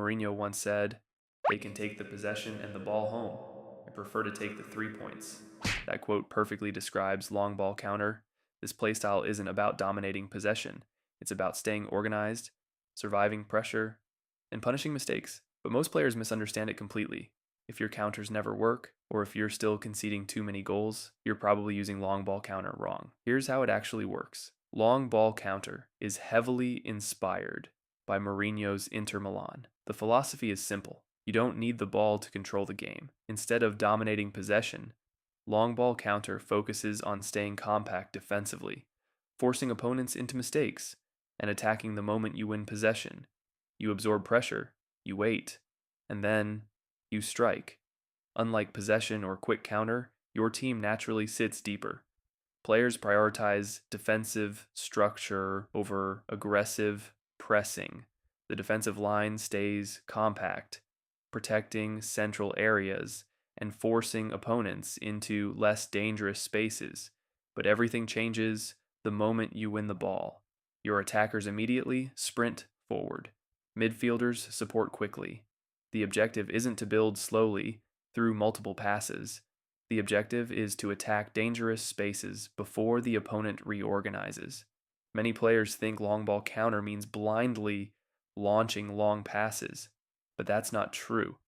Mourinho once said, "They can take the possession and the ball home. I prefer to take the 3 points." That quote perfectly describes long ball counter. This playstyle isn't about dominating possession, it's about staying organized, surviving pressure, and punishing mistakes. But most players misunderstand it completely. If your counters never work, or if you're still conceding too many goals, you're probably using long ball counter wrong. Here's how it actually works. Long ball counter is heavily inspired by Mourinho's Inter Milan. The philosophy is simple. You don't need the ball to control the game. Instead of dominating possession, long ball counter focuses on staying compact defensively, forcing opponents into mistakes, and attacking the moment you win possession. You absorb pressure, you wait, and then you strike. Unlike possession or quick counter, your team naturally sits deeper. Players prioritize defensive structure over aggressive pressing. The defensive line stays compact, protecting central areas and forcing opponents into less dangerous spaces. But everything changes the moment you win the ball. Your attackers immediately sprint forward. Midfielders support quickly. The objective isn't to build slowly through multiple passes. The objective is to attack dangerous spaces before the opponent reorganizes. Many players think long ball counter means blindly launching long passes, but that's not true.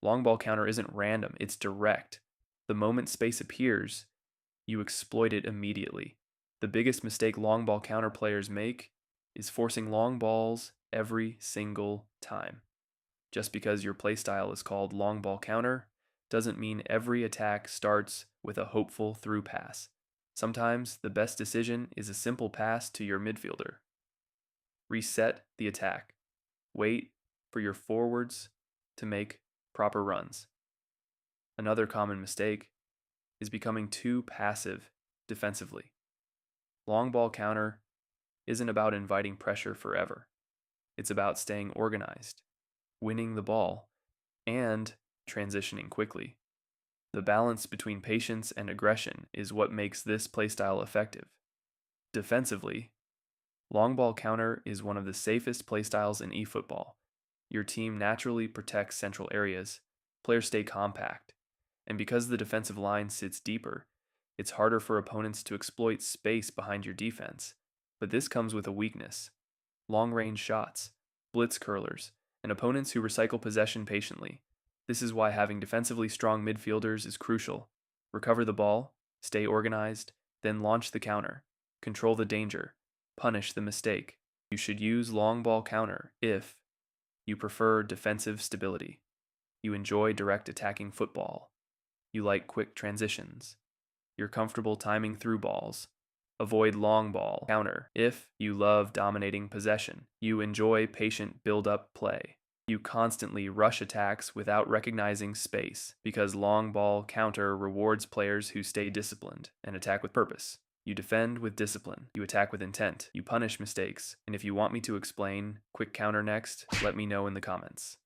Long ball counter isn't random, it's direct. The moment space appears, you exploit it immediately. The biggest mistake long ball counter players make is forcing long balls every single time. Just because your playstyle is called long ball counter doesn't mean every attack starts with a hopeful through pass. Sometimes the best decision is a simple pass to your midfielder. Reset the attack. Wait for your forwards to make proper runs. Another common mistake is becoming too passive defensively. Long ball counter isn't about inviting pressure forever. It's about staying organized, winning the ball, and transitioning quickly. The balance between patience and aggression is what makes this playstyle effective. Defensively, long ball counter is one of the safest playstyles in eFootball. Your team naturally protects central areas, players stay compact, and because the defensive line sits deeper, it's harder for opponents to exploit space behind your defense. But this comes with a weakness: long-range shots, blitz curlers, and opponents who recycle possession patiently. This is why having defensively strong midfielders is crucial. Recover the ball, stay organized, then launch the counter. Control the danger, punish the mistake. You should use long ball counter if you prefer defensive stability, you enjoy direct attacking football, you like quick transitions, you're comfortable timing through balls. Avoid long ball counter if you love dominating possession, you enjoy patient build-up play. You constantly rush attacks without recognizing space, because long ball counter rewards players who stay disciplined and attack with purpose. You defend with discipline, you attack with intent, you punish mistakes, and if you want me to explain quick counter next, let me know in the comments.